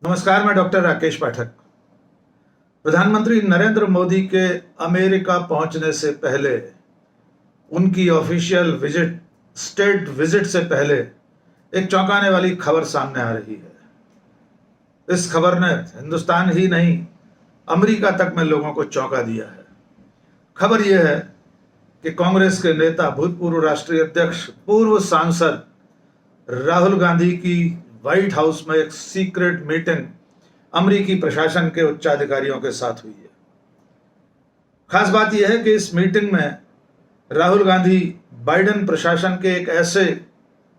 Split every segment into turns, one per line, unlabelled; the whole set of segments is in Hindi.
नमस्कार, मैं डॉक्टर राकेश पाठक। प्रधानमंत्री नरेंद्र मोदी के अमेरिका पहुंचने से पहले, उनकी ऑफिशियल विजिट, स्टेट विजिट से पहले एक चौंकाने वाली खबर सामने आ रही है। इस खबर ने हिंदुस्तान ही नहीं, अमेरिका तक में लोगों को चौंका दिया है। खबर यह है कि कांग्रेस के नेता, भूतपूर्व राष्ट्रीय अध्यक्ष, पूर्व सांसद राहुल गांधी की व्हाइट हाउस में एक सीक्रेट मीटिंग अमेरिकी प्रशासन के उच्चाधिकारियों के साथ हुई है। खास बात यह है कि इस मीटिंग में राहुल गांधी बाइडेन प्रशासन के एक ऐसे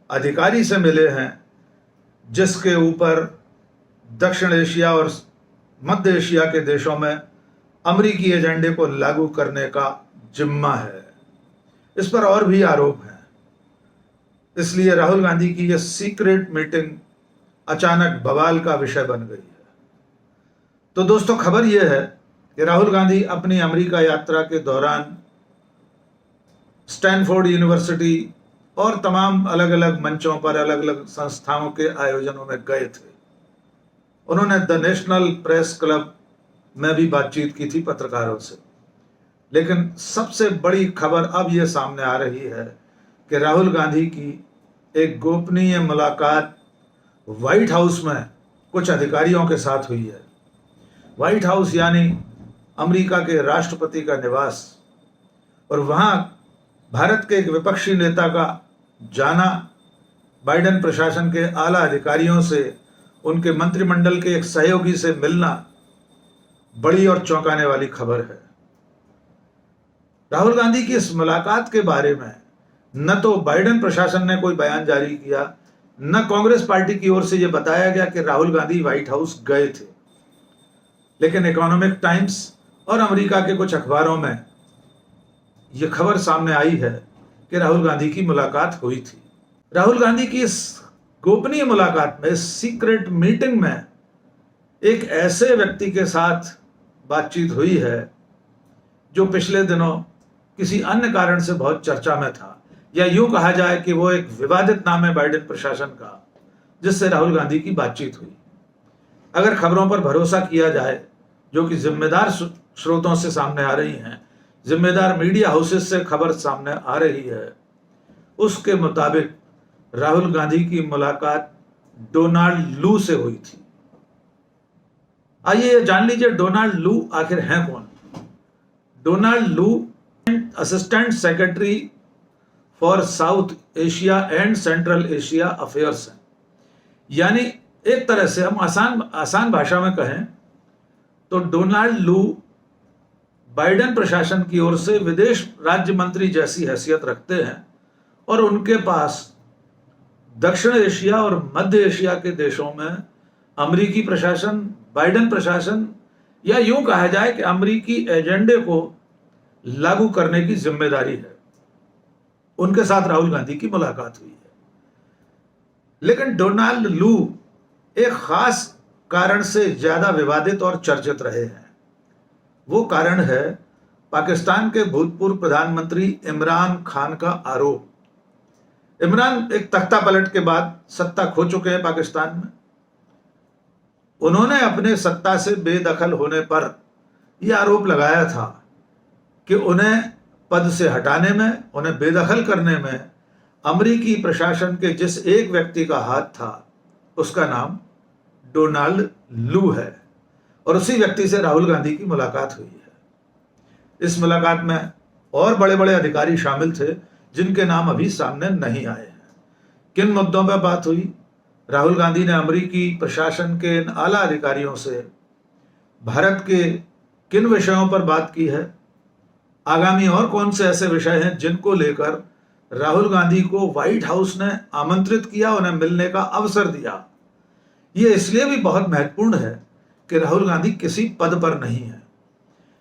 अधिकारी से मिले हैं जिसके ऊपर दक्षिण एशिया और मध्य एशिया के देशों में अमेरिकी एजेंडे को लागू करने का जिम्मा है। इस पर और भी आरोप हैं। इसलिए राहुल गांधी की यह सीक्रेट मीटिंग अचानक बवाल का विषय बन गई है। तो दोस्तों, खबर यह है कि राहुल गांधी अपनी अमेरिका यात्रा के दौरान स्टैनफोर्ड यूनिवर्सिटी और तमाम अलग अलग मंचों पर, अलग अलग संस्थाओं के आयोजनों में गए थे। उन्होंने द नेशनल प्रेस क्लब में भी बातचीत की थी पत्रकारों से। लेकिन सबसे बड़ी खबर अब यह सामने आ रही है कि राहुल गांधी की एक गोपनीय मुलाकात व्हाइट हाउस में कुछ अधिकारियों के साथ हुई है। व्हाइट हाउस यानी अमेरिका के राष्ट्रपति का निवास, और वहाँ भारत के एक विपक्षी नेता का जाना, बाइडेन प्रशासन के आला अधिकारियों से, उनके मंत्रिमंडल के एक सहयोगी से मिलना बड़ी और चौंकाने वाली खबर है। राहुल गांधी की इस मुलाकात के बारे में न तो बाइडेन प्रशासन ने कोई बयान जारी किया, न कांग्रेस पार्टी की ओर से यह बताया गया कि राहुल गांधी व्हाइट हाउस गए थे। लेकिन इकोनॉमिक टाइम्स और अमेरिका के कुछ अखबारों में यह खबर सामने आई है कि राहुल गांधी की मुलाकात हुई थी। राहुल गांधी की इस गोपनीय मुलाकात में, इस सीक्रेट मीटिंग में, एक ऐसे व्यक्ति के साथ बातचीत हुई है जो पिछले दिनों किसी अन्य कारण से बहुत चर्चा में था, या यूं कहा जाए कि वो एक विवादित नाम है बाइडेन प्रशासन का, जिससे राहुल गांधी की बातचीत हुई। अगर खबरों पर भरोसा किया जाए, जो कि जिम्मेदार स्रोतों से सामने आ रही हैं, जिम्मेदार मीडिया हाउसेस से खबर सामने आ रही है, उसके मुताबिक राहुल गांधी की मुलाकात डोनाल्ड लू से हुई थी। आइए जान लीजिए डोनाल्ड लू आखिर हैं कौन। डोनाल्ड लू assistant secretary for south Asia and central Asia affairs हैं। यानी एक तरह से हम आसान भाषा में कहें तो डोनाल्ड लू बाइडेन प्रशासन की ओर से विदेश राज्य मंत्री जैसी हैसियत रखते हैं, और उनके पास दक्षिण एशिया और मध्य एशिया के देशों में अमेरिकी प्रशासन, बाइडेन प्रशासन, या यूं कहा जाए कि अमेरिकी एजेंडे को लागू करने की जिम्मेदारी है। उनके साथ राहुल गांधी की मुलाकात हुई है। लेकिन डोनाल्ड लू एक खास कारण से ज्यादा विवादित और चर्चित रहे हैं। वो कारण है पाकिस्तान के भूतपूर्व प्रधानमंत्री इमरान खान का आरोप। इमरान एक तख्ता पलट के बाद सत्ता खो चुके हैं पाकिस्तान में। उन्होंने अपने सत्ता से बेदखल होने पर यह आरोप लगाया था कि उन्हें पद से हटाने में, उन्हें बेदखल करने में अमेरिकी प्रशासन के जिस एक व्यक्ति का हाथ था, उसका नाम डोनाल्ड लू है, और उसी व्यक्ति से राहुल गांधी की मुलाकात हुई है। इस मुलाकात में और बड़े बड़े अधिकारी शामिल थे जिनके नाम अभी सामने नहीं आए हैं। किन मुद्दों पर बात हुई? राहुल गांधी ने अमेरिकी प्रशासन के इन आला अधिकारियों से भारत के किन विषयों पर बात की है? आगामी और कौन से ऐसे विषय हैं जिनको लेकर राहुल गांधी को व्हाइट हाउस ने आमंत्रित किया, उन्हें मिलने का अवसर दिया? ये इसलिए भी बहुत महत्वपूर्ण है कि राहुल गांधी किसी पद पर नहीं है।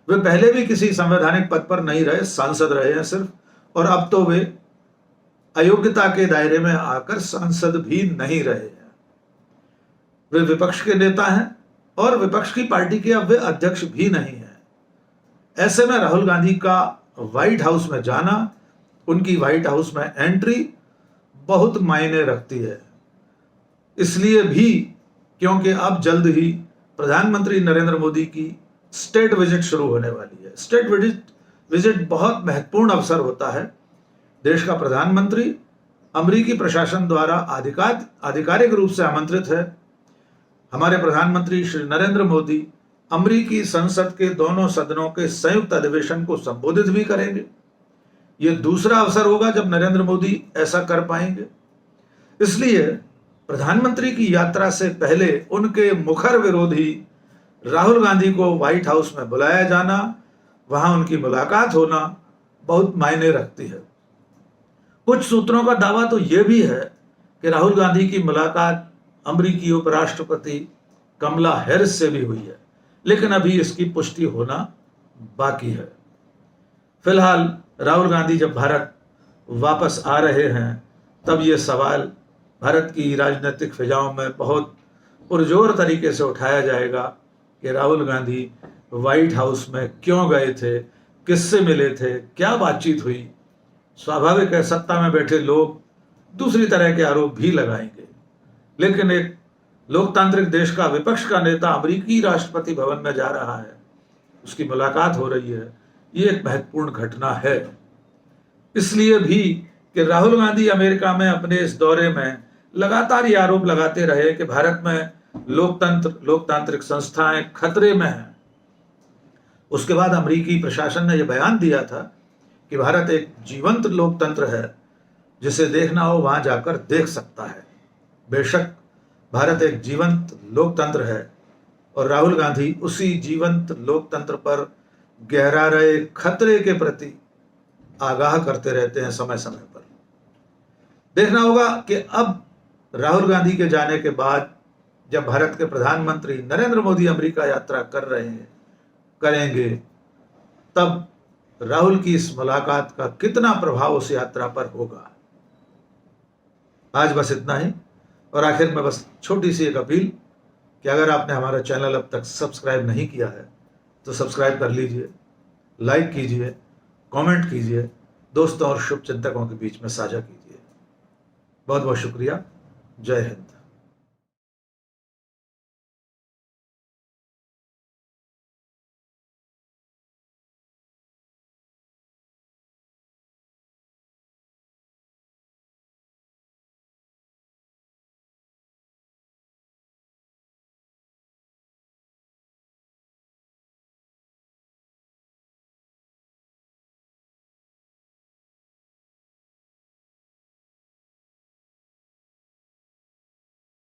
वे पहले भी किसी संवैधानिक पद पर नहीं रहे, सांसद रहे हैं सिर्फ, और अब तो वे अयोग्यता के दायरे में आकर सांसद भी नहीं रहे हैं। वे विपक्ष के नेता हैं और विपक्ष की पार्टी के अब वे अध्यक्ष भी नहीं हैं। ऐसे में राहुल गांधी का व्हाइट हाउस में जाना, उनकी व्हाइट हाउस में एंट्री बहुत मायने रखती है। इसलिए भी क्योंकि अब जल्द ही प्रधानमंत्री नरेंद्र मोदी की स्टेट विजिट शुरू होने वाली है। स्टेट विजिट बहुत महत्वपूर्ण अवसर होता है। देश का प्रधानमंत्री अमेरिकी प्रशासन द्वारा आधिकारिक रूप से आमंत्रित है। हमारे प्रधानमंत्री श्री नरेंद्र मोदी अमेरिकी संसद के दोनों सदनों के संयुक्त अधिवेशन को संबोधित भी करेंगे। यह दूसरा अवसर होगा जब नरेंद्र मोदी ऐसा कर पाएंगे। इसलिए प्रधानमंत्री की यात्रा से पहले उनके मुखर विरोधी राहुल गांधी को व्हाइट हाउस में बुलाया जाना, वहां उनकी मुलाकात होना बहुत मायने रखती है। कुछ सूत्रों का दावा तो यह भी है कि राहुल गांधी की मुलाकात अमेरिकी उपराष्ट्रपति कमला हैरिस से भी हुई है, लेकिन अभी इसकी पुष्टि होना बाकी है। फिलहाल राहुल गांधी जब भारत वापस आ रहे हैं तब ये सवाल भारत की राजनीतिक फिजाओं में बहुत पुरजोर तरीके से उठाया जाएगा कि राहुल गांधी व्हाइट हाउस में क्यों गए थे, किससे मिले थे, क्या बातचीत हुई। स्वाभाविक है, सत्ता में बैठे लोग दूसरी तरह के आरोप भी लगाएंगे, लेकिन एक लोकतांत्रिक देश का विपक्ष का नेता अमेरिकी राष्ट्रपति भवन में जा रहा है, उसकी मुलाकात हो रही है, ये एक महत्वपूर्ण घटना है। इसलिए भी कि राहुल गांधी अमेरिका में अपने इस दौरे में लगातार ये आरोप लगाते रहे कि भारत में लोकतांत्रिक संस्थाएं खतरे में हैं। उसके बाद अमेरिकी प्रशासन ने यह बयान दिया था कि भारत एक जीवंत लोकतंत्र है, जिसे देखना हो वहां जाकर देख सकता है। बेशक भारत एक जीवंत लोकतंत्र है और राहुल गांधी उसी जीवंत लोकतंत्र पर गहरा रहे खतरे के प्रति आगाह करते रहते हैं समय समय पर। देखना होगा कि अब राहुल गांधी के जाने के बाद जब भारत के प्रधानमंत्री नरेंद्र मोदी अमेरिका यात्रा करेंगे, तब राहुल की इस मुलाकात का कितना प्रभाव उस यात्रा पर होगा। आज बस इतना ही, और आखिर में बस छोटी सी एक अपील कि अगर आपने हमारा चैनल अब तक सब्सक्राइब नहीं किया है तो सब्सक्राइब कर लीजिए, लाइक कीजिए, कमेंट कीजिए, दोस्तों और शुभचिंतकों के बीच में साझा कीजिए। बहुत बहुत शुक्रिया। जय हिंद।